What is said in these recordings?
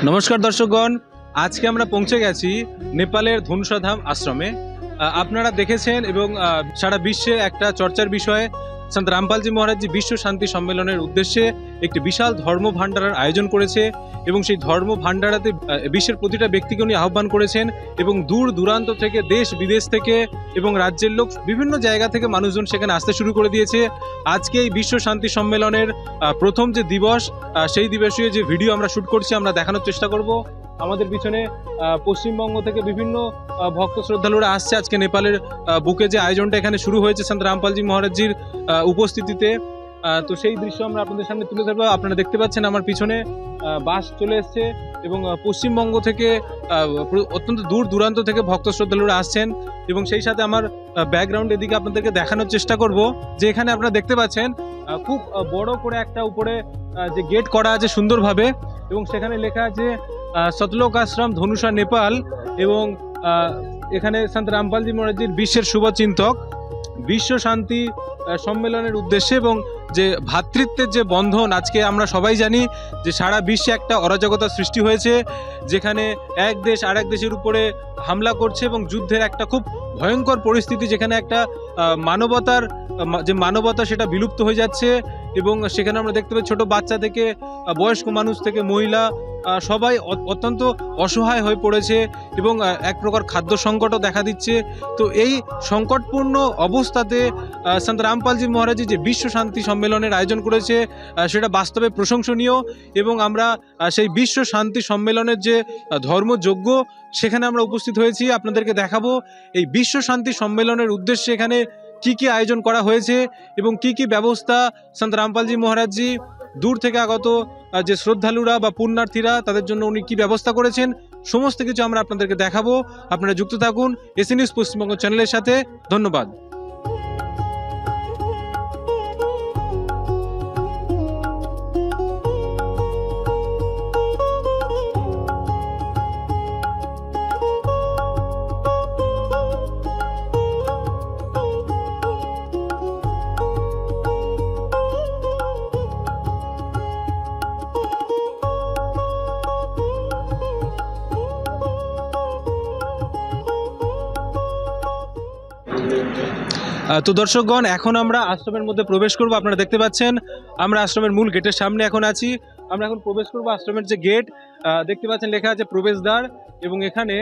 নমস্কার দর্শকগণ, আজকে আমরা পৌঁছে গেছি নেপালের ধনুষাধাম আশ্রমে। আপনারা দেখেছেন এবং সারা বিশ্বে একটা চর্চার বিষয়ে সন্ত রামপালজি মহারাজজি বিশ্ব শান্তি সম্মেলনের উদ্দেশ্যে একটি বিশাল ধর্ম ভাণ্ডারার আয়োজন করেছে এবং সেই ধর্ম ভাণ্ডারাতে বিশ্বের প্রতিটা ব্যক্তিকে উনি আহ্বান করেছেন এবং দূর দূরান্ত থেকে দেশ বিদেশ থেকে এবং রাজ্যের লোক বিভিন্ন জায়গা থেকে মানুষজন সেখানে আসতে শুরু করে দিয়েছে। আজকে এই বিশ্ব শান্তি সম্মেলনের প্রথম যে দিবস, সেই দিবসে যে ভিডিও আমরা শ্যুট করছি আমরা দেখানোর চেষ্টা করব। আমাদের পিছনে পশ্চিমবঙ্গ থেকে বিভিন্ন ভক্ত শ্রদ্ধালুরা আসছে আজকে নেপালের বুকে যে আয়োজনটা এখানে শুরু হয়েছে সন্ত রামপালজি মহারাজজির উপস্থিতিতে। তো সেই দৃশ্য আমরা আপনাদের সামনে তুলে ধরবো। আপনারা দেখতে পাচ্ছেন আমার পিছনে বাস চলে এসছে এবং পশ্চিমবঙ্গ থেকে অত্যন্ত দূর দূরান্ত থেকে ভক্ত শ্রদ্ধালুরা আসছেন এবং সেই সাথে আমার ব্যাকগ্রাউন্ড এদিকে আপনাদেরকে দেখানোর চেষ্টা করব যে এখানে আপনারা দেখতে পাচ্ছেন খুব বড় করে একটা উপরে যে গেট করা আছে সুন্দরভাবে এবং সেখানে লেখা আছে সতলোক আশ্রম ধনুষা নেপাল এবং এখানে সন্ত রামপালজি মহারাজজির বিশ্বের শুভচিন্তক বিশ্ব শান্তি সম্মেলনের উদ্দেশ্যে এবং যে ভ্রাতৃত্বের যে বন্ধন। আজকে আমরা সবাই জানি যে সারা বিশ্বে একটা অরাজকতা সৃষ্টি হয়েছে, যেখানে এক দেশ আরেক দেশের উপরে হামলা করছে এবং যুদ্ধের একটা খুব ভয়ঙ্কর পরিস্থিতি, যেখানে একটা মানবতার যে মানবতা সেটা বিলুপ্ত হয়ে যাচ্ছে এবং সেখানে আমরা দেখতে পাই ছোট বাচ্চা থেকে বয়স্ক মানুষ থেকে মহিলা সবাই অত্যন্ত অসহায় হয়ে পড়েছে এবং এক প্রকার খাদ্য সংকটও দেখা দিচ্ছে। তো এই সংকটপূর্ণ অবস্থাতে সন্ত রামপালজি মহারাজজি যে বিশ্ব শান্তি সম্মেলনের আয়োজন করেছে সেটা বাস্তবে প্রশংসনীয় এবং আমরা সেই বিশ্ব শান্তি সম্মেলনের যে ধর্মযজ্ঞ সেখানে আমরা উপস্থিত হয়েছি। আপনাদেরকে দেখাবো এই বিশ্ব শান্তি সম্মেলনের উদ্দেশ্যে এখানে কি কি আয়োজন করা হয়েছে এবং কি কি ব্যবস্থা সন্ত রামপালজি মহারাজজি দূর থেকে আগত যে শ্রদ্ধালুরা বা পুণ্যার্থীরা তাদের জন্য উনি কি ব্যবস্থা করেছেন, সমস্ত কিছু আমরা আপনাদেরকে দেখাবো। আপনারা যুক্ত থাকুন এসি নিউজ পশ্চিমবঙ্গ চ্যানেলের সাথে। ধন্যবাদ। তো দর্শকগণ, এখন আমরা আশ্রমের মধ্যে প্রবেশ করব। আপনারা দেখতে পাচ্ছেন আমরা আশ্রমের মূল গেটের সামনে এখন আছি। আমরা এখন প্রবেশ করব। আশ্রমের যে গেট দেখতে পাচ্ছেন লেখা আছে প্রবেশদ্বার এবং এখানে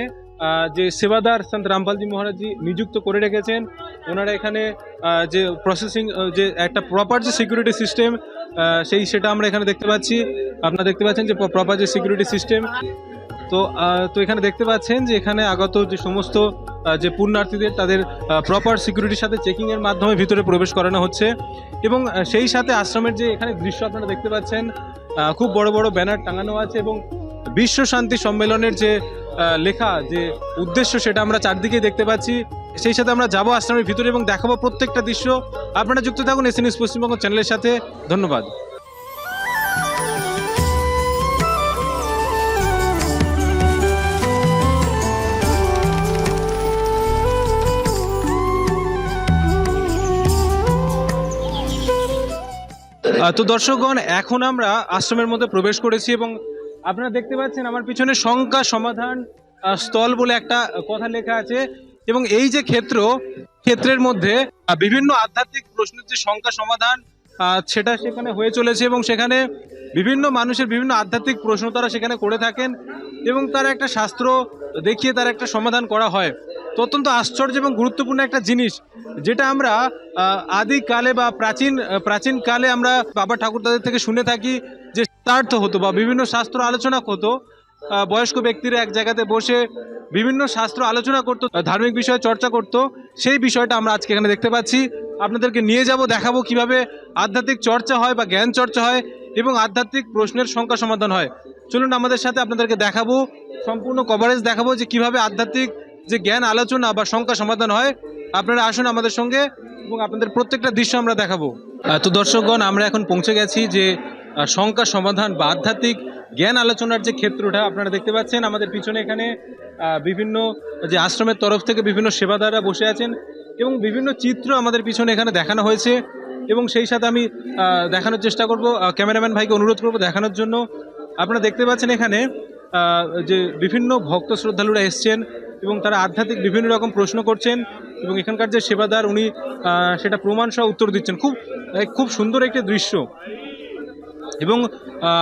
যে সেবাদার সন্ত রামপালজি মহারাজজি নিযুক্ত করে রেখেছেন, ওনারা এখানে যে প্রসেসিং যে একটা প্রপার যে সিকিউরিটি সিস্টেম সেটা আমরা এখানে দেখতে পাচ্ছি। আপনারা দেখতে পাচ্ছেন যে প্রপার যে সিকিউরিটি সিস্টেম। তো এখানে দেখতে পাচ্ছেন যে এখানে আগত যে সমস্ত যে পুণ্যার্থীদের তাদের প্রপার সিকিউরিটির সাথে চেকিংয়ের মাধ্যমে ভিতরে প্রবেশ করানো হচ্ছে এবং সেই সাথে আশ্রমের যে এখানে দৃশ্য আপনারা দেখতে পাচ্ছেন খুব বড় বড় ব্যানার টাঙানো আছে এবং বিশ্ব শান্তি সম্মেলনের যে লেখা যে উদ্দেশ্য সেটা আমরা চারদিকে দেখতে পাচ্ছি। সেই সাথে আমরা যাবো আশ্রমের ভিতরে এবং দেখাবো প্রত্যেকটা দৃশ্য। আপনারা যুক্ত থাকুন এসি নিউজ পশ্চিমবঙ্গ চ্যানেলের সাথে। ধন্যবাদ। তো দর্শকগণ, এখন আমরা আশ্রমের মধ্যে প্রবেশ করেছি এবং আপনারা দেখতে পাচ্ছেন আমার পিছনে শঙ্কা সমাধান স্থল বলে একটা কথা লেখা আছে এবং এই যে ক্ষেত্রের মধ্যে বিভিন্ন আধ্যাত্মিক প্রশ্নের যে শঙ্কা সমাধান সেটা সেখানে হয়ে চলেছে এবং সেখানে বিভিন্ন মানুষের বিভিন্ন আধ্যাত্মিক প্রশ্ন তারা সেখানে করে থাকেন এবং তার একটা শাস্ত্র দেখিয়ে তার একটা সমাধান করা হয়। তো অত্যন্ত আশ্চর্য এবং গুরুত্বপূর্ণ একটা জিনিস, যেটা আমরা আদিকালে বা প্রাচীনকালে আমরা বাবা ঠাকুর তাদের থেকে শুনে থাকি যে শাস্ত্রার্থ হতো বা বিভিন্ন শাস্ত্র আলোচনা হতো। বয়স্ক ব্যক্তিরা এক জায়গাতে বসে বিভিন্ন শাস্ত্র আলোচনা করতো, ধার্মিক বিষয়ে চর্চা করতো। সেই বিষয়টা আমরা আজকে এখানে দেখতে পাচ্ছি। আপনাদেরকে নিয়ে যাব, দেখাবো কিভাবে আধ্যাত্মিক চর্চা হয় বা জ্ঞান চর্চা হয় এবং আধ্যাত্মিক প্রশ্নের শঙ্কা সমাধান হয়। চলুন আমাদের সাথে, আপনাদেরকে দেখাবো সম্পূর্ণ কভারেজ দেখাবো যে কিভাবে আধ্যাত্মিক যে জ্ঞান আলোচনা বা শঙ্কা সমাধান হয়। আপনারা আসুন আমাদের সঙ্গে এবং আপনাদের প্রত্যেকটা দৃশ্য আমরা দেখাবো। তো দর্শকগণ, আমরা এখন পৌঁছে গেছি যে শঙ্কা সমাধান বা আধ্যাত্মিক জ্ঞান আলোচনার যে ক্ষেত্রটা আপনারা দেখতে পাচ্ছেন আমাদের পিছনে। এখানে বিভিন্ন যে আশ্রমের তরফ থেকে বিভিন্ন সেবাদাররা বসে আছেন এবং বিভিন্ন চিত্র আমাদের পিছনে এখানে দেখানো হয়েছে এবং সেই সাথে আমি দেখানোর চেষ্টা করব, ক্যামেরাম্যান ভাইকে অনুরোধ করব দেখানোর জন্য। আপনারা দেখতে পাচ্ছেন এখানে যে বিভিন্ন ভক্ত শ্রদ্ধালুরা এসছেন এবং তারা আধ্যাত্মিক বিভিন্ন রকম প্রশ্ন করছেন এবং এখানকার যে সেবাদার উনি সেটা প্রমাণ সহ উত্তর দিচ্ছেন। খুব খুব সুন্দর একটি দৃশ্য এবং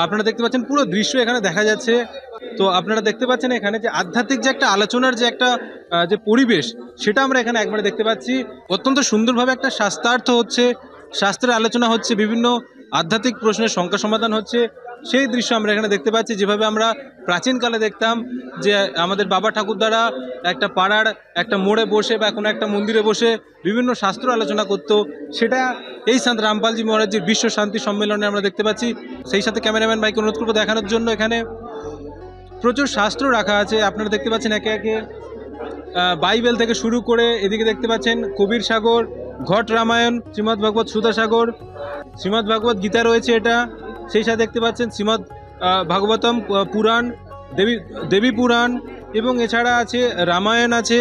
আপনারা দেখতে পাচ্ছেন পুরো দৃশ্য এখানে দেখা যাচ্ছে। তো আপনারা দেখতে পাচ্ছেন এখানে যে আধ্যাত্মিক যে একটা আলোচনার যে একটা যে পরিবেশ, সেটা আমরা এখানে একবারে দেখতে পাচ্ছি। অত্যন্ত সুন্দরভাবে একটা শাস্ত্রার্থ হচ্ছে, শাস্ত্রের আলোচনা হচ্ছে, বিভিন্ন আধ্যাত্মিক প্রশ্নের শঙ্কা সমাধান হচ্ছে, সেই দৃশ্য আমরা এখানে দেখতে পাচ্ছি। যেভাবে আমরা প্রাচীনকালে দেখতাম যে আমাদের বাবা ঠাকুরদারা একটা পাড়ার একটা মোড়ে বসে বা কোনো একটা মন্দিরে বসে বিভিন্ন শাস্ত্র আলোচনা করতো, সেটা এই সন্ত রামপালজি মহারাজজির বিশ্ব শান্তি সম্মেলনে আমরা দেখতে পাচ্ছি। সেই সাথে ক্যামেরাম্যান ভাইকে অনুরোধ করবো দেখানোর জন্য। এখানে প্রচুর শাস্ত্র রাখা আছে, আপনারা দেখতে পাচ্ছেন একে একে বাইবেল থেকে শুরু করে এদিকে দেখতে পাচ্ছেন কবির সাগর, ঘট রামায়ণ, শ্রীমদ্ ভাগবত সুধা সাগর, শ্রীমদ্ ভাগবত গীতা রয়েছে এটা। সেই সাথে দেখতে পাচ্ছেন শ্রীমদ্ ভাগবতম পুরাণ, দেবী পুরাণ, এবং এছাড়া আছে রামায়ণ আছে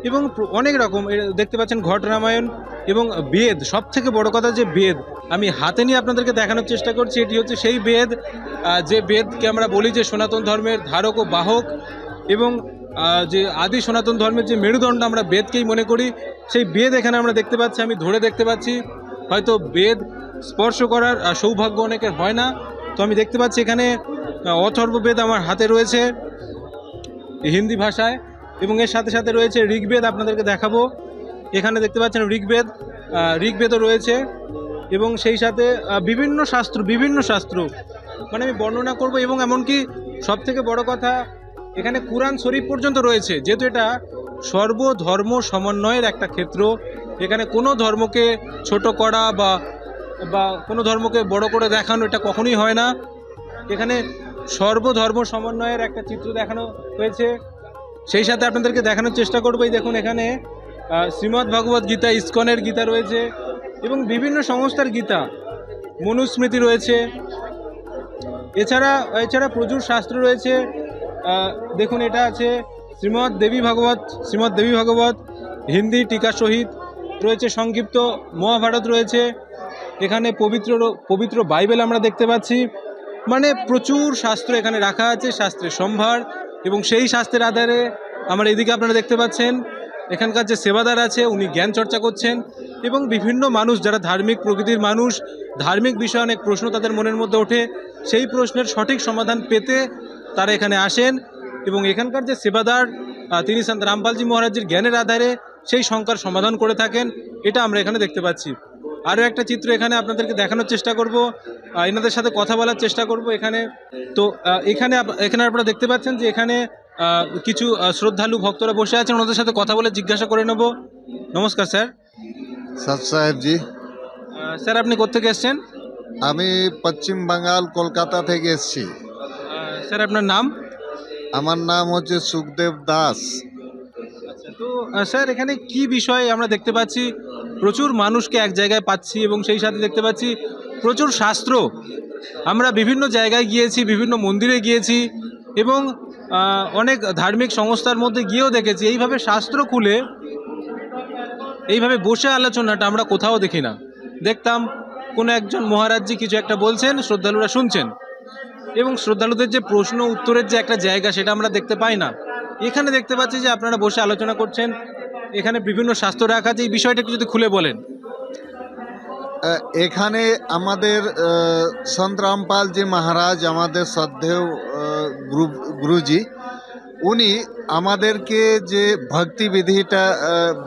এবং অনেক রকম দেখতে পাচ্ছেন ঘট রামায়ণ এবং বেদ। সব থেকে বড় কথা যে বেদ আমি হাতে নিয়ে আপনাদেরকে দেখানোর চেষ্টা করছি। এটি হচ্ছে সেই বেদ, যে বেদকে আমরা বলি যে সনাতন ধর্মের ধারক ও বাহক এবং যে আদি সনাতন ধর্মের যে মেরুদণ্ড আমরা বেদকেই মনে করি, সেই বেদ এখানে আমরা দেখতে পাচ্ছি। আমি ধরে দেখতে পাচ্ছি, হয়তো বেদ স্পর্শ করার সৌভাগ্য অনেকের হয় না। তো আমি দেখতে পাচ্ছি এখানে অথর্ববেদ আমার হাতে রয়েছে হিন্দি ভাষায় এবং এর সাথে সাথে রয়েছে ঋগ্বেদ, আপনাদেরকে দেখাবো। এখানে দেখতে পাচ্ছেন ঋগ্বেদও রয়েছে এবং সেই সাথে বিভিন্ন শাস্ত্র মানে আমি বর্ণনা করব। এবং এমনকি সবথেকে বড় কথা এখানে কুরআন শরীফ পর্যন্ত রয়েছে, যেহেতু এটা সর্বধর্ম সমন্বয়ের একটা ক্ষেত্র। এখানে কোনো ধর্মকে ছোট করা বা কোনো ধর্মকে বড় করে দেখানো এটা কখনোই হয় না। এখানে সর্বধর্ম সমন্বয়ের একটা চিত্র দেখানো হয়েছে। সেই সাথে আপনাদেরকে দেখানোর চেষ্টা করবো, এই দেখুন এখানে শ্রীমদ্ ভাগবত গীতা, ইস্কনের গীতা রয়েছে এবং বিভিন্ন সংস্থার গীতা, মনুস্মৃতি রয়েছে। এছাড়া প্রচুর শাস্ত্র রয়েছে। দেখুন এটা আছে শ্রীমদ্ দেবী ভাগবত হিন্দি টিকা সহিত রয়েছে, সংক্ষিপ্ত মহাভারত রয়েছে। এখানে পবিত্র বাইবেল আমরা দেখতে পাচ্ছি। মানে প্রচুর শাস্ত্র এখানে রাখা আছে, শাস্ত্রের সম্ভার। এবং সেই শাস্ত্রের আধারে আমরা এদিকে আপনারা দেখতে পাচ্ছেন এখানকার যে সেবাদার আছে উনি জ্ঞান চর্চা করছেন এবং বিভিন্ন মানুষ যারা ধার্মিক প্রকৃতির মানুষ, ধার্মিক বিষয়ে অনেক প্রশ্ন তাদের মনের মধ্যে ওঠে, সেই প্রশ্নের সঠিক সমাধান পেতে তারা এখানে আসেন এবং এখানকার যে সেবাদার তিনি সন্ত রামপালজি মহারাজজির জ্ঞানের আধারে সেই শঙ্কার সমাধান করে থাকেন, এটা আমরা এখানে দেখতে পাচ্ছি। আরও একটা চিত্র এখানে আপনাদেরকে দেখানোর চেষ্টা করব, এনাদের সাথে কথা বলার চেষ্টা করব এখানে। তো এখানে আপনারা দেখতে পাচ্ছেন যে এখানে কিছু শ্রদ্ধালু ভক্তরা বসে আছেন, ওনাদের সাথে কথা বলে জিজ্ঞাসা করে নেব। নমস্কার স্যার। সৎ সাহেব জি, স্যার আপনি কোত্থেকে এসছেন? আমি পশ্চিম বাঙ্গাল কলকাতা থেকে এসেছি। স্যার আপনার নাম? আমার নাম হচ্ছে সুখদেব দাস। তো স্যার এখানে কি বিষয় আমরা দেখতে পাচ্ছি, প্রচুর মানুষকে এক জায়গায় পাচ্ছি এবং সেই সাথে দেখতে পাচ্ছি প্রচুর শাস্ত্র। আমরা বিভিন্ন জায়গায় গিয়েছি, বিভিন্ন মন্দিরে গিয়েছি এবং অনেক ধার্মিক সংস্থার মধ্যে গিয়েও দেখেছি এইভাবে শাস্ত্র খুলে এইভাবে বসে আলোচনাটা আমরা কোথাও দেখি না। দেখতাম কোনো একজন মহারাজজি কিছু একটা বলছেন, শ্রদ্ধালুরা শুনছেন এবং শ্রদ্ধালুদের যে প্রশ্ন উত্তরের যে একটা জায়গা সেটা আমরা দেখতে পাই না। এখানে দেখতে পাচ্ছি যে আপনারা বসে আলোচনা করছেন, এখানে বিভিন্ন শাস্ত্র রাখা আছে, এই বিষয়টা একটু যদি খুলে বলেন। এখানে আমাদের সন্ত রামপাল জি মহারাজ, আমাদের শ্রদ্ধেয় গুরুজি, উনি আমাদেরকে যে ভক্তিবিধিটা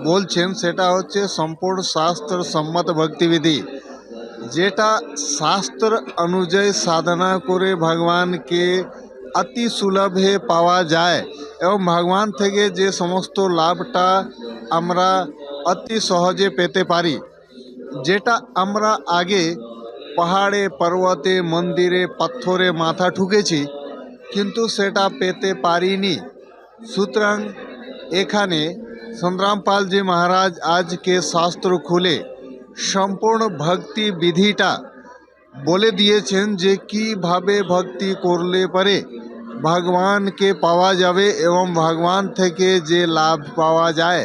বলছেন সেটা হচ্ছে সম্পূর্ণ শাস্ত্র সম্মত ভক্তিবিধি, যেটা শাস্ত্র অনুযায়ী সাধনা করে ভগবানকে অতি সুলভে পাওয়া যায় এবং ভগবান থেকে যে সমস্ত লাভটা আমরা অতি সহজে পেতে পারি, যেটা আমরা আগে পাহাড়ে পর্বতে মন্দিরে পাথরে মাথা ঠুকেছি কিন্তু সেটা পেতে পারিনি। সুতরাং এখানে সন্তরামপালজি মহারাজ আজকে শাস্ত্র খুলে সম্পূর্ণ ভক্তি বিধিটা বলে দিয়েছেন যে কিভাবে ভক্তি করলে পারে ভগবানকে পাওয়া যাবে এবং ভগবান থেকে যে লাভ পাওয়া যায়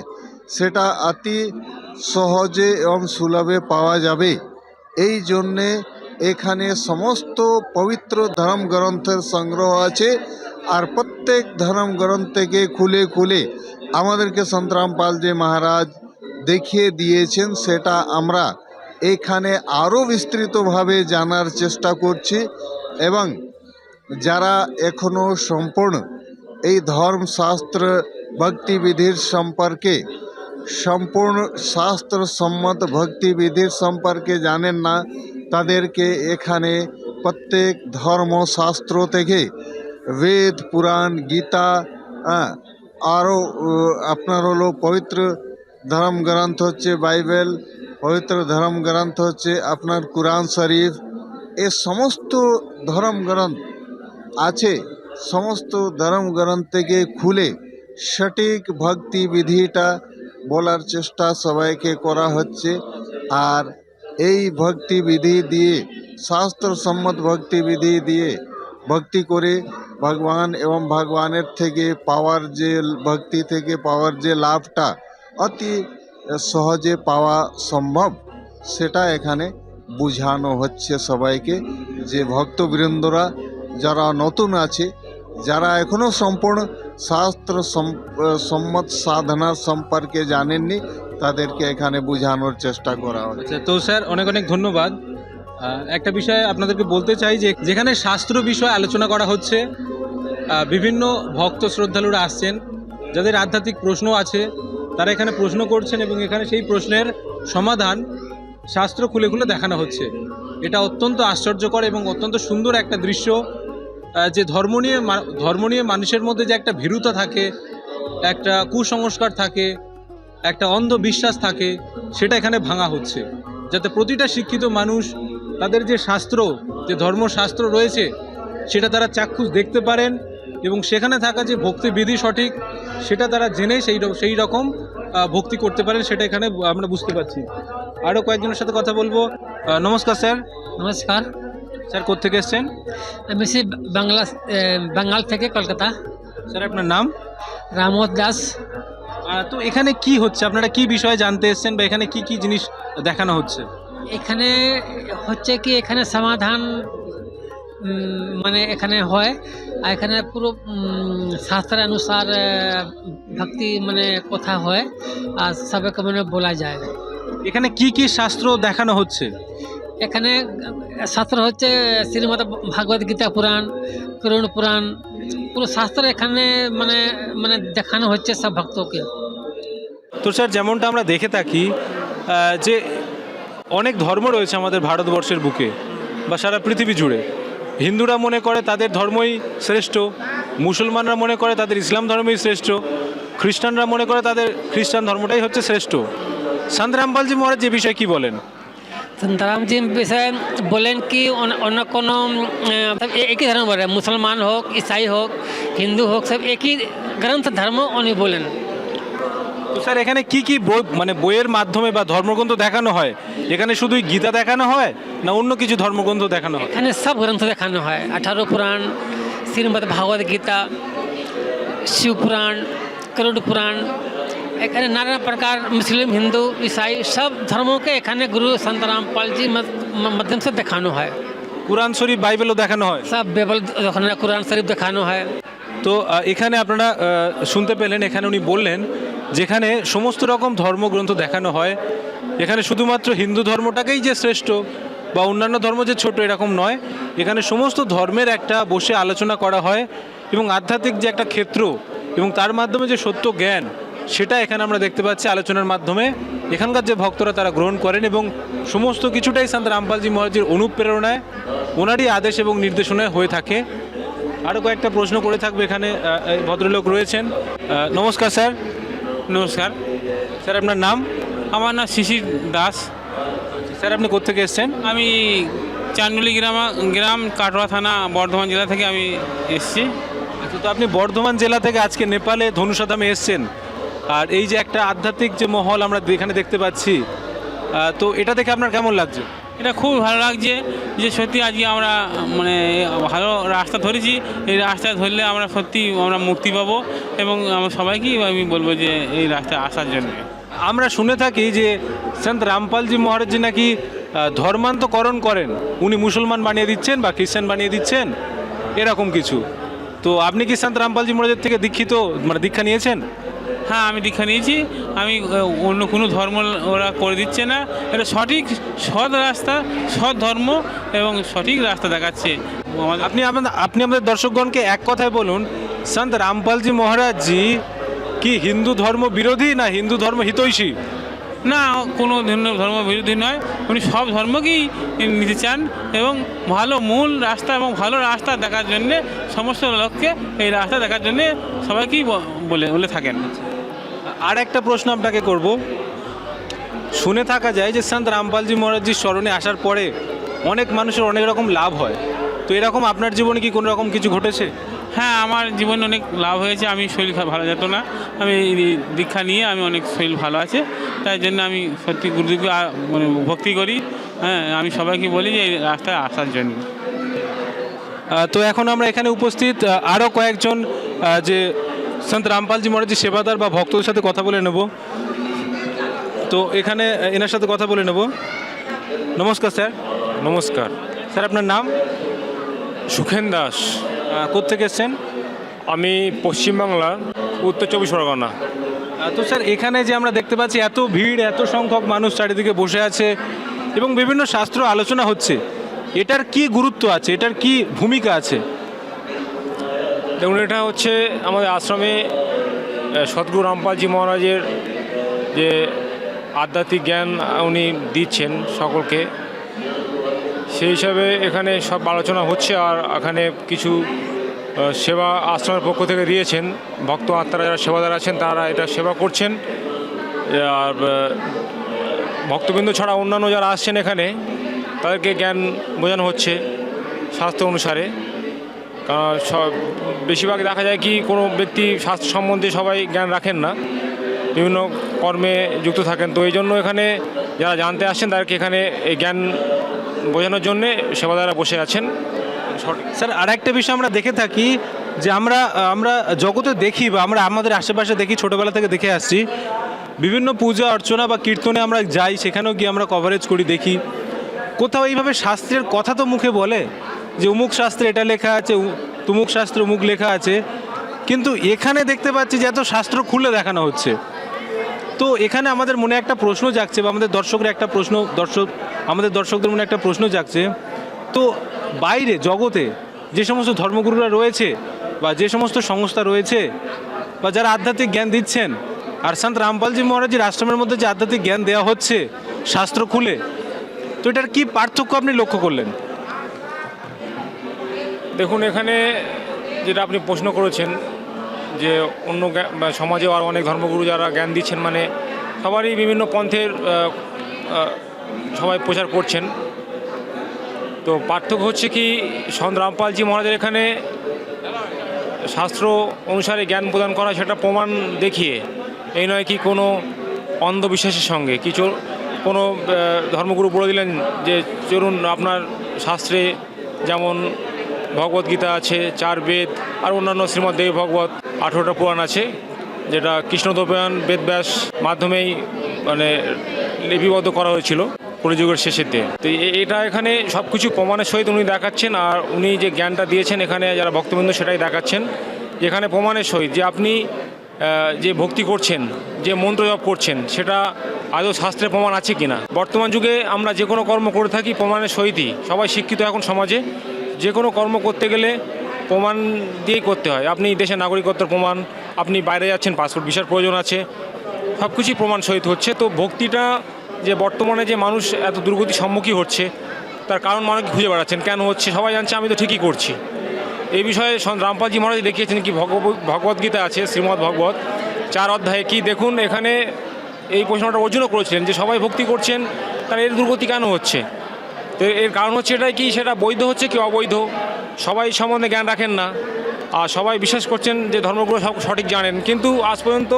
সেটা অতি সহজে এবং সুলভে পাওয়া যাবে। এই জন্যে এখানে সমস্ত পবিত্র ধর্ম গ্রন্থের সংগ্রহ আছে আর প্রত্যেক ধর্ম গ্রন্থ থেকে খুলে খুলে আমাদেরকে সন্ত রামপাল জি মহারাজ দেখিয়ে দিয়েছেন, সেটা আমরা এখানে আরও বিস্তৃতভাবে জানার চেষ্টা করছি। এবং যারা এখনও সম্পূর্ণ এই ধর্মশাস্ত্র ভক্তিবিধির সম্পর্কে সম্পূর্ণ শাস্ত্রসম্মত ভক্তিবিধির সম্পর্কে জানেন না, তাদেরকে এখানে প্রত্যেক ধর্মশাস্ত্র থেকে বেদ, পুরাণ, গীতা, আরও আপনার হলো পবিত্র ধর্মগ্রন্থ হচ্ছে বাইবেল, পবিত্র ধর্মগ্রন্থ হচ্ছে আপনার কুরআন শরীফ, এ সমস্ত ধর্মগ্রন্থ আছে। সমস্ত ধর্মগ্রন্থ থেকে খুলে সঠিক ভক্তিবিধিটা বলার চেষ্টা সবাইকে করা হচ্ছে। আর এই ভক্তিবিধি দিয়ে, শাস্ত্রসম্মত ভক্তিবিধি দিয়ে ভক্তি করে ভগবান এবং ভগবানের থেকে পাওয়ার যে ভক্তি থেকে পাওয়ার যে লাভটা অতি সহজে পাওয়া সম্ভব, সেটা এখানে বোঝানো হচ্ছে সবাইকে। যে ভক্তবৃন্দরা যারা নতুন আছে, যারা এখনও সম্পূর্ণ শাস্ত্র সম্মত সাধনা সম্পর্কে জানেননি, তাদেরকে এখানে বোঝানোর চেষ্টা করা হচ্ছে। আচ্ছা, তো স্যার অনেক অনেক ধন্যবাদ। একটা বিষয় আপনাদেরকে বলতে চাই যে যেখানে শাস্ত্র বিষয় আলোচনা করা হচ্ছে, বিভিন্ন ভক্ত শ্রদ্ধালুরা আসছেন, যাদের আধ্যাত্মিক প্রশ্ন আছে, তারা এখানে প্রশ্ন করছেন এবং এখানে সেই প্রশ্নের সমাধান শাস্ত্র খুলে খুলে দেখানো হচ্ছে। এটা অত্যন্ত আশ্চর্যকর এবং অত্যন্ত সুন্দর একটা দৃশ্য। যে ধর্ম নিয়ে মানুষের মধ্যে যে একটা ভীরুতা থাকে, একটা কুসংস্কার থাকে, একটা অন্ধবিশ্বাস থাকে, সেটা এখানে ভাঙা হচ্ছে, যাতে প্রতিটা শিক্ষিত মানুষ তাদের যে শাস্ত্র, যে ধর্মশাস্ত্র রয়েছে, সেটা তারা চাক্ষুষ দেখতে পারেন এবং সেখানে থাকা যে ভক্তিবিধি সঠিক, সেটা তারা জেনে সেই রকম ভক্তি করতে পারেন, সেটা এখানে আমরা বুঝতে পারছি। আরও কয়েকজনের সাথে কথা বলবো। নমস্কার স্যার। নমস্কার স্যার, কোত্থেকে এসছেন? আমি সে বাঙ্গাল থেকে কলকাতা। স্যার, আপনার নাম? রামোদ দাস। তো এখানে কি হচ্ছে, আপনারা কি বিষয়ে জানতে এসছেন বা এখানে কি কি জিনিস দেখানো হচ্ছে? এখানে হচ্ছে কি, এখানে সমাধান মানে এখানে হয়, আর এখানে পুরো শাস্ত্রের অনুসার ভক্তি মানে কথা হয়, আর সবাইকে মানে বলা যায়। এখানে কি কি শাস্ত্র দেখানো হচ্ছে? এখানে শাস্ত্র হচ্ছে শ্রীমদ ভাগবত গীতা পুরাণ, করুণ পুরাণ, পুরো শাস্ত্র এখানে মানে মানে দেখানো হচ্ছে সব ভক্তকে। তো স্যার, যেমনটা আমরা দেখে থাকি যে অনেক ধর্ম রয়েছে আমাদের ভারতবর্ষের বুকে বা সারা পৃথিবী জুড়ে। হিন্দুরা মনে করে তাদের ধর্মই শ্রেষ্ঠ, মুসলমানরা মনে করে তাদের ইসলাম ধর্মই শ্রেষ্ঠ, খ্রিস্টানরা মনে করে তাদের খ্রিস্টান ধর্মটাই হচ্ছে শ্রেষ্ঠ। সন্ত রামপালজি মহারাজ যে বিষয়ে কি বলেন? संतराम जी विषय बोलें कि अन्य कोनो एक ही धर्म बोले, मुसलमान हो, ईसाई हो, हिंदू हो, सब एक ही ग्रंथ धर्म उन्हीं बोलें। তো স্যার, এখানে কি কি বই মানে বইয়ের মাধ্যমে বা ধর্মগ্রন্থ দেখানো হয়? এখানে শুধুই গীতা দেখানো হয় না অন্য কিছু ধর্মগ্রন্থ দেখানো হয়? এখানে সব গ্রন্থ দেখানো হয়, 18 पुराण, श्रीमद् भागवत गीता, शिव पुराण, गरुड़ पुराण, এখানে নানা প্রকার মুসলিম, হিন্দু, ईसाई सब धर्मों के এখানে गुरु संत रामपाल जी माध्यम से দেখানো হয়। কুরআন শরীফ, বাইবেলও দেখানো হয়? सब बाइबल ওখানে কুরআন শরীফ দেখানো হয়। তো এখানে আপনারা শুনতে পেলেন, এখানে উনি বললেন যেখানে সমস্ত রকম ধর্মগ্রন্থ দেখানো হয়। এখানে শুধুমাত্র হিন্দু ধর্মটাকেই যে শ্রেষ্ঠ বা অন্যান্য ধর্ম যে ছোট, এরকম নয়। এখানে সমস্ত ধর্মের একটা বসে আলোচনা করা হয় এবং আধ্যাত্মিক যে একটা ক্ষেত্র এবং তার মাধ্যমে যে সত্য জ্ঞান, সেটা এখানে আমরা দেখতে পাচ্ছি আলোচনার মাধ্যমে। এখানকার যে ভক্তরা তারা গ্রহণ করেন এবং সমস্ত কিছুটাই সন্ত রামপালজি মহারাজের অনুপ্রেরণায়, ওনারই আদেশ এবং নির্দেশনায় হয়ে থাকে। আরও কয়েকটা প্রশ্ন করে থাকবে, এখানে ভদ্রলোক রয়েছেন। নমস্কার স্যার। নমস্কার স্যার, আপনার নাম? আমার নাম শিশির দাস। স্যার, আপনি কোত্থেকে এসছেন? আমি চান্ডুলি গ্রাম কাটোয়া থানা, বর্ধমান জেলা থেকে আমি এসেছি। আচ্ছা, তো আপনি বর্ধমান জেলা থেকে আজকে নেপালে ধনুষাধামে এসছেন, আর এই যে একটা আধ্যাত্মিক যে মহল আমরা এখানে দেখতে পাচ্ছি, তো এটা দেখে আপনার কেমন লাগছে? এটা খুব ভালো লাগছে যে সত্যি আজকে আমরা মানে ভালো রাস্তা ধরেছি। এই রাস্তা ধরলে আমরা সত্যি আমরা মুক্তি পাবো এবং আমরা সবাইকেই আমি বলবো যে এই রাস্তায় আসার জন্য। আমরা শুনে থাকি যে সন্ত রামপালজি মহারাজজি নাকি ধর্মান্তকরণ করেন, উনি মুসলমান বানিয়ে দিচ্ছেন বা খ্রিস্টান বানিয়ে দিচ্ছেন, এরকম কিছু। তো আপনি কি সন্ত রামপালজি মহারাজের থেকে দীক্ষিত মানে দীক্ষা নিয়েছেন? হ্যাঁ, আমি দীক্ষা নিয়েছি। আমি অন্য কোনো ধর্ম ওরা করে দিচ্ছে না, এটা সঠিক সৎ রাস্তা, সৎ ধর্ম এবং সঠিক রাস্তা দেখাচ্ছে আমাদের। আপনি আমাদের দর্শকগণকে এক কথায় বলুন, সন্ত রামপালজি মহারাজজি কি হিন্দু ধর্ম বিরোধী না হিন্দু ধর্ম হিতৈষী? না, কোনো ধর্ম বিরোধী নয়, উনি সব ধর্মকেই নিতে চান এবং ভালো মূল রাস্তা এবং ভালো রাস্তা দেখার জন্যে সমস্ত লোককে এই রাস্তা দেখার জন্যে সবাইকেই বলে থাকেন। আর একটা প্রশ্ন আপনাকে করব, শুনে থাকা যায় যে সন্ত রামপালজি মহারাজজির স্মরণে আসার পরে অনেক মানুষের অনেক রকম লাভ হয়, তো এরকম আপনার জীবনে কি কোনো রকম কিছু ঘটেছে? হ্যাঁ, আমার জীবনে অনেক লাভ হয়েছে। আমি শরীর ভালো যেত না, আমি দীক্ষা নিয়ে আমি অনেক শরীর ভালো আছে, তাই জন্য আমি সত্যি গুরুদেবকে মানে ভক্তি করি। হ্যাঁ, আমি সবাইকে বলি যে এই রাস্তায় আসার জন্য। তো এখন আমরা এখানে উপস্থিত আরও কয়েকজন যে সন্ত রামপালজি মহারাজজি সেবাদার বা ভক্তদের সাথে কথা বলে নেব। তো এখানে এনার সাথে কথা বলে নেব। নমস্কার স্যার। নমস্কার। স্যার আপনার নাম? সুখেন দাস। কোত্থেকে এসছেন? আমি পশ্চিমবাংলার উত্তর 24 পরগনা। তো স্যার এখানে যে আমরা দেখতে পাচ্ছি এত ভিড়, এত সংখ্যক মানুষ চারিদিকে বসে আছে এবং বিভিন্ন শাস্ত্র আলোচনা হচ্ছে, এটার কি গুরুত্ব আছে, এটার কি ভূমিকা আছে? দেখুন, এটা হচ্ছে আমাদের আশ্রমে সদ্গুরু রামপালজি মহারাজের যে আধ্যাত্মিক জ্ঞান উনি দিচ্ছেন সকলকে, সেই হিসাবে এখানে সব আলোচনা হচ্ছে। আর এখানে কিছু সেবা আশ্রমের পক্ষ থেকে দিয়েছেন, ভক্ত আত্মারা যারা সেবাদার আছেন তারা এটা সেবা করছেন। আর ভক্তবৃন্দ ছাড়া অন্যান্য যারা আসছেন এখানে তাদেরকে জ্ঞান বোঝানো হচ্ছে শাস্ত্র অনুসারে। কারণ বেশিরভাগ দেখা যায় কি কোনো ব্যক্তি শাস্ত্র সম্বন্ধে সবাই জ্ঞান রাখেন না, বিভিন্ন কর্মে যুক্ত থাকেন। তো এই জন্য এখানে যারা জানতে আসছেন তাদেরকে এখানে এই জ্ঞান বোঝানোর জন্যে সেবাদারা বসে আছেন। স্যার আর একটা বিষয় আমরা দেখে থাকি যে আমরা জগতে দেখি বা আমরা আমাদের আশেপাশে দেখি, ছোটোবেলা থেকে দেখে আসছি, বিভিন্ন পূজা অর্চনা বা কীর্তনে আমরা যাই, সেখানেও গিয়ে আমরা কভারেজ করি, দেখি কোথাও এইভাবে শাস্ত্রের কথা তো মুখে বলে যে অমুক শাস্ত্রে এটা লেখা আছে, তুমুক শাস্ত্রে অমুক লেখা আছে, কিন্তু এখানে দেখতে পাচ্ছি যে এত শাস্ত্র খুলে দেখানো হচ্ছে। তো এখানে আমাদের মনে একটা প্রশ্ন জাগছে বা আমাদের দর্শকদের মনে একটা প্রশ্ন জাগছে, তো বাইরে জগতে যে সমস্ত ধর্মগুরুরা রয়েছে বা যে সমস্ত সংস্থা রয়েছে বা যারা আধ্যাত্মিক জ্ঞান দিচ্ছেন, আর সন্ত রামপালজি মহারাজের আশ্রমের মধ্যে যে আধ্যাত্মিক জ্ঞান দেওয়া হচ্ছে শাস্ত্র খুলে, তো এটার কি পার্থক্য আপনি লক্ষ্য করলেন? দেখুন, এখানে যেটা আপনি প্রশ্ন করেছেন যে অন্য সমাজেও আর অনেক ধর্মগুরু যারা জ্ঞান দিচ্ছেন, মানে সবারই বিভিন্ন পন্থের সবাই প্রচার করছেন। তো পার্থক্য হচ্ছে কি, সন্ত রামপালজি মহারাজের এখানে শাস্ত্র অনুসারে জ্ঞান প্রদান করা, সেটা প্রমাণ দেখিয়ে, এই নয় কি কোনো অন্ধবিশ্বাসের সঙ্গে কিছু কোনো ধর্মগুরু বলে দিলেন যে চলুন আপনার শাস্ত্রে যেমন ভগবদ্গীতা আছে, 4 বেদ, আর অন্যান্য শ্রীমদ্দেবী ভগবত 18টা পুরাণ আছে, যেটা কৃষ্ণদ্বৈপায়ন বেদব্যাস মাধ্যমেই মানে লিপিবদ্ধ করা হয়েছিল কলিযুগের শেষেতে। তো এটা এখানে সব কিছু প্রমাণের সহিত উনি দেখাচ্ছেন। আর উনি যে জ্ঞানটা দিয়েছেন এখানে যারা ভক্তবৃন্দ সেটাই দেখাচ্ছেন, যেখানে প্রমাণের সহিত যে আপনি যে ভক্তি করছেন, যে মন্ত্র জপ করছেন, সেটা আদৌ শাস্ত্রের প্রমাণ আছে কিনা। বর্তমান যুগে আমরা যে কোনো কর্ম করে থাকি প্রমাণের সহিতই, সবাই শিক্ষিত এখন সমাজে, যে কোনো কর্ম করতে গেলে প্রমাণ দিয়েই করতে হয়। আপনি দেশের নাগরিকত্বের প্রমাণ, আপনি বাইরে যাচ্ছেন পাসপোর্ট ভিসার প্রয়োজন আছে, সব কিছুই প্রমাণ সহিত হচ্ছে। তো ভক্তিটা যে বর্তমানে যে মানুষ এত দুর্গতির সম্মুখীন হচ্ছে, তার কারণ মানুষ খুঁজে বেড়াচ্ছেন কেন হচ্ছে। সবাই জানছে আমি তো ঠিকই করছি। এই বিষয়ে রামপালজি মহারাজ দেখিয়েছেন কি, ভগবদ্গীতা আছে শ্রীমদ্ ভগবত 4 অধ্যায়ে কি দেখুন, এখানে এই প্রশ্নটা অর্জুনও করেছিলেন যে সবাই ভক্তি করছেন, তার এর দুর্গতি কেন হচ্ছে। তো এর কারণ হচ্ছে এটাই কি, সেটা বৈধ হচ্ছে কি অবৈধ, সবাই সম্বন্ধে জ্ঞান রাখেন না। আর সবাই বিশ্বাস করছেন যে ধর্মগুলো সব সঠিক জানেন, কিন্তু আজ পর্যন্ত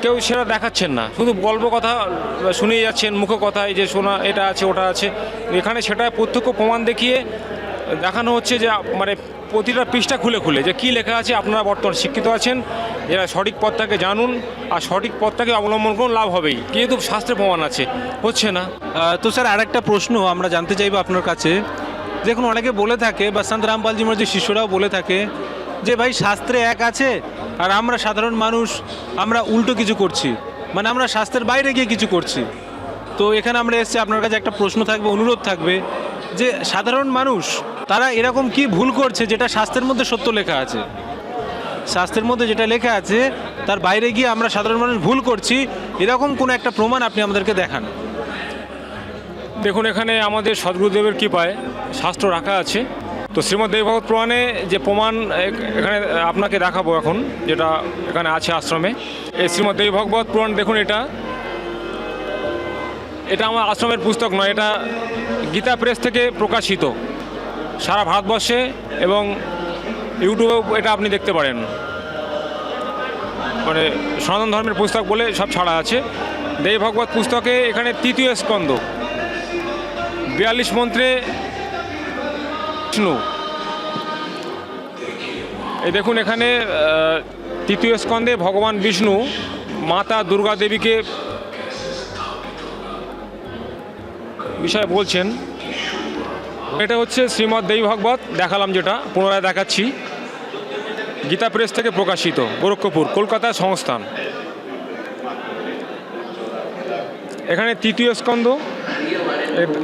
কেউ সেটা দেখাচ্ছেন না, শুধু গল্প কথা শুনেই যাচ্ছেন মুখ কথায় যে শোনা এটা আছে ওটা আছে। এখানে সেটা প্রত্যক্ষ প্রমাণ দেখিয়ে দেখানো হচ্ছে যে মানে প্রতিটা পৃষ্ঠা খুলে খুলে যে কী লেখা আছে। আপনারা বর্তমান শিক্ষিত আছেন, এরা সঠিক পথটাকে জানুন আর সঠিক পথটাকে অবলম্বন করুন, লাভ হবেই, কিন্তু শাস্ত্রে প্রমাণ আছে, হচ্ছে না। তো স্যার আরেকটা প্রশ্ন আমরা জানতে চাইবো আপনার কাছে, দেখুন অনেকে বলে থাকে বা সন্ত রামপালজি মহারাজের শিষ্যরাও বলে থাকে যে ভাই শাস্ত্রে এক আছে আর আমরা সাধারণ মানুষ আমরা উল্টো কিছু করছি, মানে আমরা শাস্ত্রের বাইরে গিয়ে কিছু করছি। তো এখানে আমরা এসেছি, আপনার কাছে একটা প্রশ্ন থাকবে, অনুরোধ থাকবে যে সাধারণ মানুষ তারা এরকম কি ভুল করছে যেটা শাস্ত্রের মধ্যে সত্য লেখা আছে, শাস্ত্রের মধ্যে যেটা লেখা আছে তার বাইরে গিয়ে আমরা সাধারণ মানুষ ভুল করছি, এরকম কোনো একটা প্রমাণ আপনি আমাদেরকে দেখান। দেখুন, এখানে আমাদের সদ্গুরুদেবের কৃপায় শাস্ত্র রাখা আছে। তো শ্রীমদ্ দেবভাগবত পুরাণে যে প্রমাণ এখানে আপনাকে দেখাবো এখন, যেটা এখানে আছে আশ্রমে, এই শ্রীমদ্ দেবভাগবত পুরাণ দেখুন, এটা আমার আশ্রমের পুস্তক নয়, এটা গীতা প্রেস থেকে প্রকাশিত সারা ভারতবর্ষে, এবং ইউটিউবেও এটা আপনি দেখতে পারেন। মানে সনাতন ধর্মের পুস্তক বলে সব ছাড়া আছে। দেবভাগবত পুস্তকে এখানে তৃতীয় স্কন্ধ 42 মন্ত্রে বিষ্ণু, এই দেখুন এখানে তৃতীয় স্কন্ধে ভগবান বিষ্ণু মাতা দুর্গা দেবীকে বিষয়ে বলছেন। এটা হচ্ছে শ্রীমদ্ দেবভাগবত, দেখালাম যেটা, পুনরায় দেখাচ্ছি। গীতা প্রেস থেকে প্রকাশিত, গোরক্ষপুর, কলকাতার সংস্থান। এখানে তৃতীয় স্কন্ধ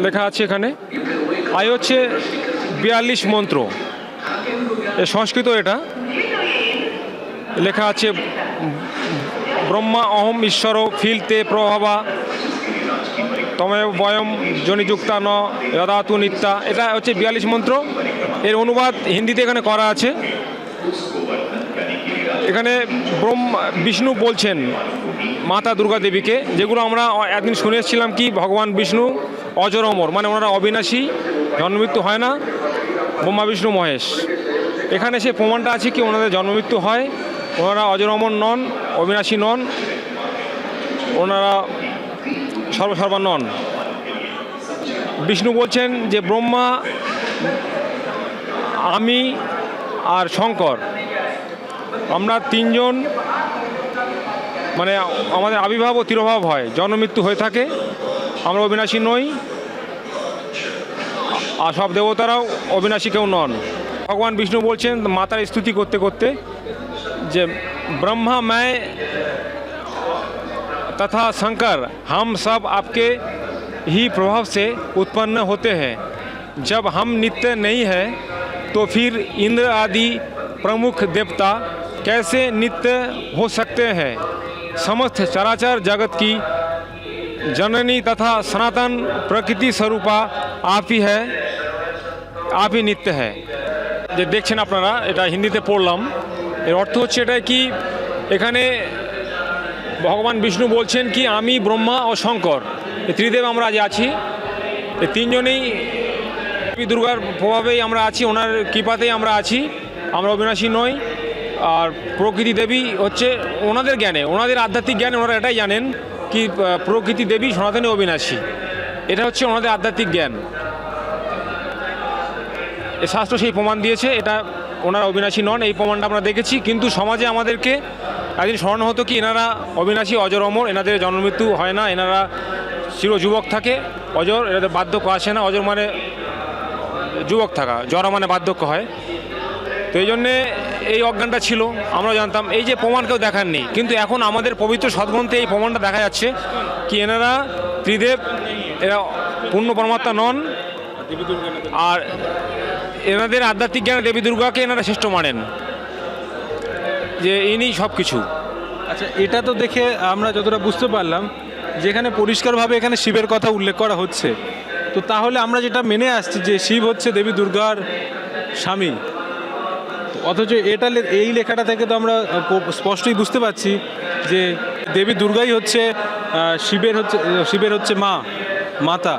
লেখা আছে, এখানে আয় হচ্ছে 42 মন্ত্র, সংস্কৃত, এটা লেখা আছে ব্রহ্মা অহম ঈশ্বর ফিলতে প্রভাবা তমেব বয়ম জনিযুক্তা ন যদাতু নিত্যা। এটা হচ্ছে 42 মন্ত্র, এর অনুবাদ হিন্দিতে এখানে করা আছে। এখানে বিষ্ণু বলছেন মাতা দুর্গা দেবীকে, যেগুলো আমরা একদিন শুনে এসেছিলাম কি ভগবান বিষ্ণু অজর অমর, মানে ওনারা অবিনাশী, জন্মমৃত্যু হয় না, ব্রহ্মা বিষ্ণু মহেশ। এখানে সে প্রমাণটা আছে কি ওনাদের জন্মমৃত্যু হয়, ওনারা অজর অমর নন, অবিনাশী নন, ওনারা সর্বসর্বা নন। বিষ্ণু বলছেন যে ব্রহ্মা, আমি আর শঙ্কর, আমরা তিনজন, মানে আমাদের আবির্ভাব ও তিরোভাব হয়, জন্মমৃত্যু হয়ে থাকে, আমরা অবিনাশী নই, আর সব দেবতারাও অবিনাশী কেউ নন। ভগবান বিষ্ণু বলছেন মাতার স্তুতি করতে করতে যে ব্রহ্মা मैं तथा शंकर हम सब आपके ही प्रभाव से उत्पन्न होते हैं। जब हम नित्य नहीं है तो फिर इंद्र आदि प्रमुख देवता कैसे नित्य हो सकते हैं। समस्त चराचर जगत की जननी तथा सनातन प्रकृति स्वरूपा आप ही है, आप ही नित्य है। যে দেখছেন আপনারা, এটা হিন্দিতে পড়লাম, এর অর্থ হচ্ছে এটা কি, এখানে ভগবান বিষ্ণু বলছেন কি আমি ব্রহ্মা ও শঙ্কর, এই ত্রিদেব আমরা যে আছি, এই তিনজনেই দেবী দুর্গার প্রভাবেই আমরা আছি, ওনার কৃপাতেই আমরা আছি, আমরা অবিনাশী নই। আর প্রকৃতি দেবী হচ্ছে ওনাদের জ্ঞানে, ওনাদের আধ্যাত্মিক জ্ঞানে ওনারা এটাই জানেন কি প্রকৃতি দেবী সনাতনী অবিনাশী, এটা হচ্ছে ওনাদের আধ্যাত্মিক জ্ঞান। এই শাস্ত্র সেই প্রমাণ দিয়েছে, এটা ওনারা অবিনাশী নন, এই প্রমাণটা আমরা দেখেছি। কিন্তু সমাজে আমাদেরকে একদিন স্মরণ হতো কি এনারা অবিনাশী, অজর অমর, এনাদের জন্মমৃত্যু হয় না, এনারা চির যুবক থাকে, অজর, এনাদের বার্ধক্য আসে না। অজর মানে যুবক থাকা, জরা মানে বার্ধক্য হয়। তো এই জন্যে এই অজ্ঞানটা ছিল, আমরা জানতাম। এই যে প্রমাণ কেউ দেখাননি, কিন্তু এখন আমাদের পবিত্র সদ্গ্রন্থে এই প্রমাণটা দেখা যাচ্ছে কি এনারা ত্রিদেব, এরা পূর্ণ পরমাত্মা নন, আর এনাদের আধ্যাত্মিক জ্ঞানে দেবী দুর্গাকে এনারা শ্রেষ্ঠ মানেন, যে ইনি সব কিছু। আচ্ছা, এটা তো দেখে আমরা যতটা বুঝতে পারলাম যেখানে পরিষ্কারভাবে এখানে শিবের কথা উল্লেখ করা হচ্ছে, তো তাহলে আমরা যেটা মেনে আসছি যে শিব হচ্ছে দেবী দুর্গার স্বামী, অথচ এটা এই লেখাটা থেকে তো আমরা স্পষ্টই বুঝতে পারছি যে দেবী দুর্গাই হচ্ছে শিবের হচ্ছে মাতা।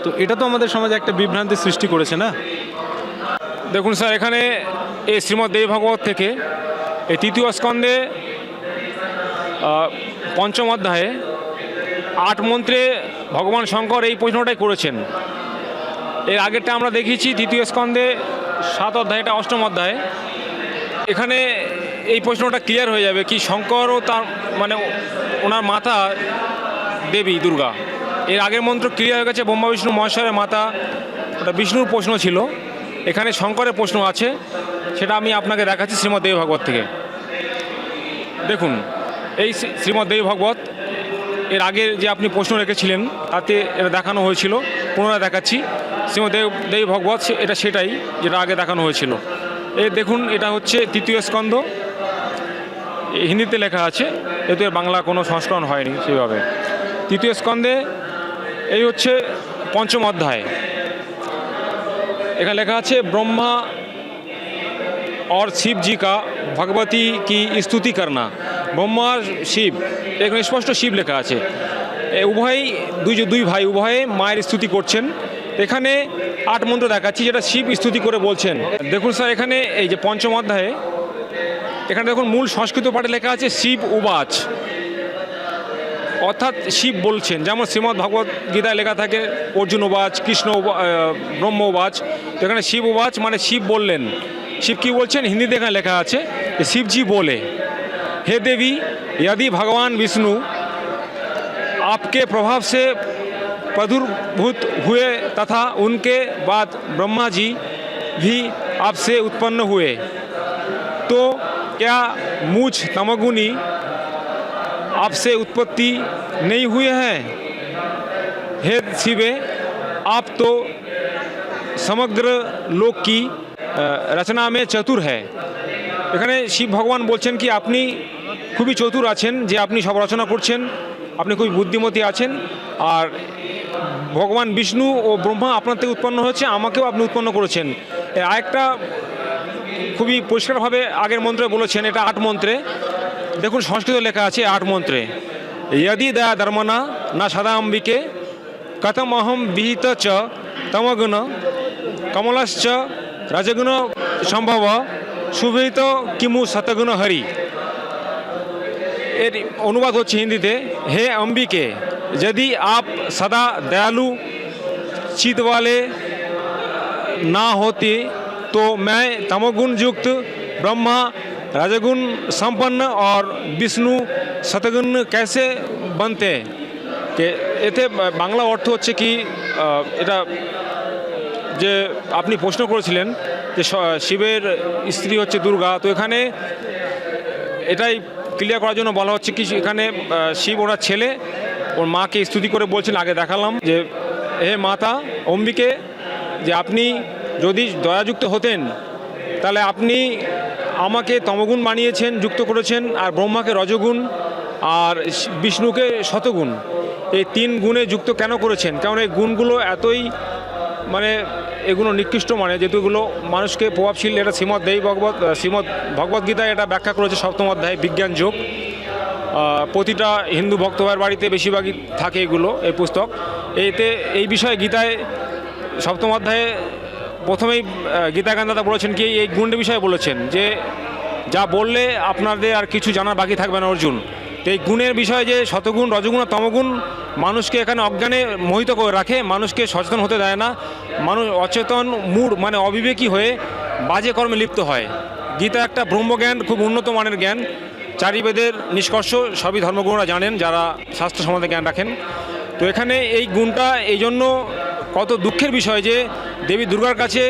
তো এটা তো আমাদের সমাজে একটা বিভ্রান্তি সৃষ্টি করেছে না? দেখুন স্যার, এখানে এই শ্রীমদ্ দেবভাগবত থেকে এই তৃতীয় স্কন্ধে 5ম অধ্যায়ে 8 মন্ত্রে ভগবান শঙ্কর এই প্রশ্নটাই করেছেন। এর আগেরটা আমরা দেখিয়েছি তৃতীয় স্কন্ধে 7 অধ্যায়, এটা 8ম অধ্যায়ে। এখানে এই প্রশ্নটা ক্লিয়ার হয়ে যাবে কি শঙ্করও তার মানে ওনার মাতা দেবী দুর্গা। এর আগের মন্ত্র ক্লিয়ার হয়ে গেছে ব্রহ্মা বিষ্ণু মহেশ্বরের মাতা, ওটা বিষ্ণুর প্রশ্ন ছিল। এখানে শঙ্করের প্রশ্ন আছে সেটা আমি আপনাকে দেখাচ্ছি শ্রীমদ্ দেবী ভাগবত থেকে। দেখুন, এই শ্রীমদ্ দেবী ভাগবত এর আগে যে আপনি প্রশ্ন রেখেছিলেন তাতে এটা দেখানো হয়েছিল, পুনরায় দেখাচ্ছি। শ্রীমদ্ দেবী ভাগবত এটা সেটাই যেটা আগে দেখানো হয়েছিল। দেখুন, এটা হচ্ছে তৃতীয় স্কন্ধ, হিন্দিতে লেখা আছে, যেহেতু এর বাংলা কোনো সংস্করণ হয়নি সেভাবে। তৃতীয় স্কন্ধে এই হচ্ছে পঞ্চম অধ্যায়। এখানে লেখা আছে ব্রহ্মা और शिव जी का भगवती की स्तुति करना। ব্রহ্মা শিব, এখানে স্পষ্ট শিব লেখা আছে। উভয়ই দুই ভাই উভয়ে মায়ের স্তুতি করছেন। এখানে 8 মন্ত্র দেখাচ্ছি যেটা শিব স্তুতি করে বলছেন। দেখুন স্যার, এখানে এই যে পঞ্চম অধ্যায়ে এখানে দেখুন মূল সংস্কৃত পাঠে লেখা আছে শিব উবাচ, অর্থাৎ শিব বলছেন। যেমন শ্রীমদ্ ভগবত গীতায় লেখা থাকে অর্জুন উবাচ, কৃষ্ণ ব্রহ্ম উবাচ। তো এখানে শিব উবাচ মানে শিব বললেন। शिव की बोलছেন हिंदी देखा लिखा আছে शिव जी बोले, हे देवी, यदि भगवान विष्णु आपके प्रभाव से प्रादुर्भूत हुए तथा उनके बाद ब्रह्मा जी भी आपसे उत्पन्न हुए, तो क्या मुझ तमोगुणी आपसे उत्पत्ति नहीं हुए हैं? हे शिवे, आप तो समग्र लोक की রচনা মে চতুর হ্যাঁ। এখানে শিব ভগবান বলছেন কি আপনি খুবই চতুর আছেন, যে আপনি সব রচনা করছেন, আপনি খুবই বুদ্ধিমতী আছেন। আর ভগবান বিষ্ণু ও ব্রহ্মা আপনার থেকে উৎপন্ন হয়েছে, আমাকেও আপনি উৎপন্ন করেছেন। আরেকটা খুবই পরিষ্কারভাবে আগের মন্ত্রে বলেছেন, এটা 8 মন্ত্রে। দেখুন সংস্কৃত লেখা আছে 8 মন্ত্রে, यदि दया धर्मना ना सदा अम्बिके कथम अहम विहित च तमगुण कमलश्च रजगुण संभव शुभित किमु शतगुण हरि। এর অনুবাদ হচ্ছে হিন্দিতে, হে অম্বিকে, यदि आप सदा दयालु चित वाले ना होते तो मैं तमोगुण युक्त ब्रह्मा रजगुण संपन्न और विष्णु शतगुण कैसे बनते। এতে বাংলা অর্থ হচ্ছে কি, এটা যে আপনি প্রশ্ন করেছিলেন যে শিবের স্ত্রী হচ্ছে দুর্গা, তো এখানে এটাই ক্লিয়ার করার জন্য বলা হচ্ছে কি, এখানে শিব ওনার ছেলে ওর মাকে স্তুতি করে বলছেন, আগে দেখালাম যে হে মাতা অম্বিকে, যে আপনি যদি দয়াযুক্ত হতেন তাহলে আপনি আমাকে তমগুণ বানিয়েছেন, যুক্ত করেছেন, আর ব্রহ্মাকে রজগুণ আর বিষ্ণুকে শতগুণ, এই 3 গুণে যুক্ত কেন করেছেন? কারণ এই গুণগুলো এতই মানে এগুলো নিকৃষ্ট, মানে যেহেতু এগুলো মানুষকে প্রভাবশীল। এটা শ্রীমদ্ ভগবদ্গীতায় এটা ব্যাখ্যা করেছে 7ম অধ্যায় বিজ্ঞান যোগ। প্রতিটা হিন্দু ভক্তভাইয়ের বাড়িতে বেশিরভাগই থাকে এগুলো, এই পুস্তক। এতে এই বিষয়ে গীতায় 7ম অধ্যায়ে প্রথমেই গীতাকান্ত দাদা বলেছেন কি, এই গুণের বিষয়ে বলেছেন যে যা বললে আপনাদের আর কিছু জানার বাকি থাকবে না অর্জুন। তো এই গুণের বিষয়ে যে শতগুণ, রজগুণ আর তমগুণ মানুষকে এখানে অজ্ঞানে মোহিত করে রাখে, মানুষকে সচেতন হতে দেয় না। মানুষ অচেতন মূঢ় মানে অবিবেকী হয়ে বাজে কর্মে লিপ্ত হয়। গীতা একটা ব্রহ্মজ্ঞান, খুব উন্নত মানের জ্ঞান, 4 বেদের নিষ্কর্ষ সবই ধর্মগুরুরা জানেন যারা শাস্ত্র সম্বন্ধে জ্ঞান রাখেন। তো এখানে এই গুণটা এই জন্য কত দুঃখের বিষয় যে দেবী দুর্গার কাছে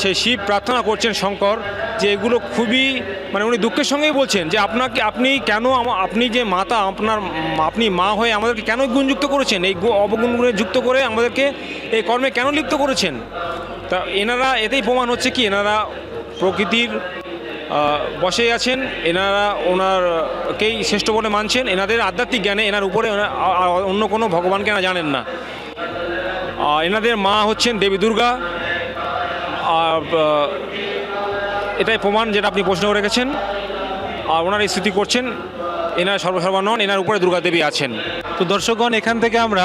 সে শিব প্রার্থনা করছেন শঙ্কর, যে এগুলো খুবই মানে উনি দুঃখের সঙ্গেই বলছেন যে আপনি কেন আপনি যে মাতা, আপনি মা হয়ে আমাদেরকে কেন গুণযুক্ত করেছেন, এই অবগুণগুলো যুক্ত করে আমাদেরকে এই কর্মে কেন লিপ্ত করেছেন। তা এনারা এতেই প্রমাণ হচ্ছে কি এনারা প্রকৃতির বসেই আছেন, এনারা ওনারকেই শ্রেষ্ঠ বলে মানছেন। এনাদের আধ্যাত্মিক জ্ঞানে এনার উপরে অন্য কোনো ভগবানকে এনারা জানেন না। এনাদের মা হচ্ছেন দেবী দুর্গা, এটাই প্রমাণ যেটা আপনি প্রশ্ন রেখেছেন। আর ওনারা স্তুতি করছেন, এনার সর্বসর্বা নন, এনার উপরে দুর্গা দেবী আছেন। তো দর্শকগণ, এখান থেকে আমরা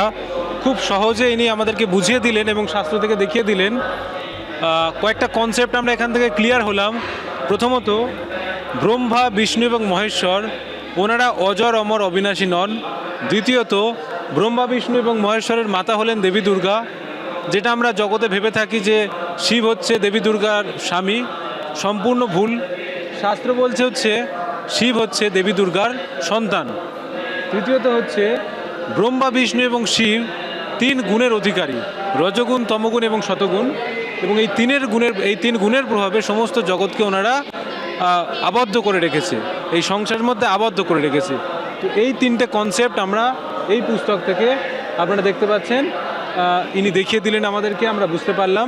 খুব সহজে ইনি আমাদেরকে বুঝিয়ে দিলেন এবং শাস্ত্র থেকে দেখিয়ে দিলেন। কয়েকটা কনসেপ্ট আমরা এখান থেকে ক্লিয়ার হলাম। প্রথমত, ব্রহ্মা, বিষ্ণু এবং মহেশ্বর ওনারা অজর অমর অবিনাশী নন। দ্বিতীয়ত, ব্রহ্মা, বিষ্ণু এবং মহেশ্বরের মাতা হলেন দেবী দুর্গা, যেটা আমরা জগতে ভেবে থাকি যে শিব হচ্ছে দেবী দুর্গার স্বামী, সম্পূর্ণ ভুল। শাস্ত্র বলছে হচ্ছে শিব হচ্ছে দেবী দুর্গার সন্তান। তৃতীয়ত হচ্ছে ব্রহ্মা, বিষ্ণু এবং শিব 3 গুণের অধিকারী, রজগুণ, তমগুণ এবং শতগুণ। এবং এই তিন গুণের প্রভাবে সমস্ত জগৎকে ওনারা আবদ্ধ করে রেখেছে, এই সংসারের মধ্যে আবদ্ধ করে রেখেছে। তো এই তিনটে কনসেপ্ট আমরা এই পুস্তক থেকে আপনারা দেখতে পাচ্ছেন, ইনি দেখিয়ে দিলেন আমাদেরকে, আমরা বুঝতে পারলাম।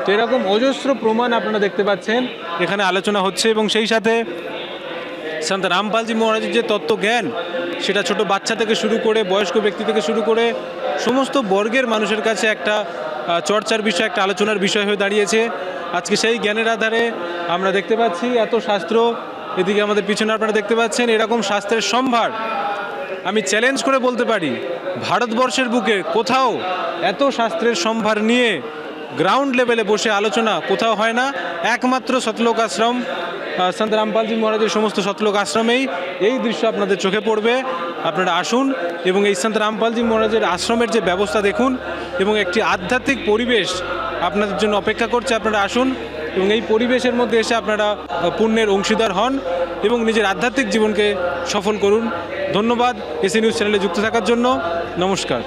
তো এরকম অজস্র প্রমাণ আপনারা দেখতে পাচ্ছেন এখানে আলোচনা হচ্ছে, এবং সেই সাথে সন্ত রামপালজি মহারাজের যে তত্ত্বজ্ঞান, সেটা ছোট বাচ্চা থেকে শুরু করে বয়স্ক ব্যক্তি থেকে শুরু করে সমস্ত বর্গের মানুষের কাছে একটা চর্চার বিষয়, একটা আলোচনার বিষয় হয়ে দাঁড়িয়েছে। আজকে সেই জ্ঞানের আধারে আমরা দেখতে পাচ্ছি এত শাস্ত্র, এদিকে আমাদের পিছনে আপনারা দেখতে পাচ্ছেন এরকম শাস্ত্রের সম্ভার। আমি চ্যালেঞ্জ করে বলতে পারি ভারতবর্ষের বুকে কোথাও এত শাস্ত্রের সম্ভার নিয়ে গ্রাউন্ড লেভেলে বসে আলোচনা কোথাও হয় না, একমাত্র সতলোক আশ্রম সন্ত রামপালজি মহারাজের সমস্ত সতলোক আশ্রমেই এই দৃশ্য আপনাদের চোখে পড়বে। আপনারা আসুন এবং এই সন্ত রামপালজি মহারাজের আশ্রমের যে ব্যবস্থা দেখুন, এবং একটি আধ্যাত্মিক পরিবেশ আপনাদের জন্য অপেক্ষা করছে। আপনারা আসুন এবং এই পরিবেশের মধ্যে এসে আপনারা পুণ্যের অংশীদার হন এবং নিজের আধ্যাত্মিক জীবনকে সফল করুন। ধন্যবাদ এসি নিউজ চ্যানেলে যুক্ত থাকার জন্য। নমস্কার।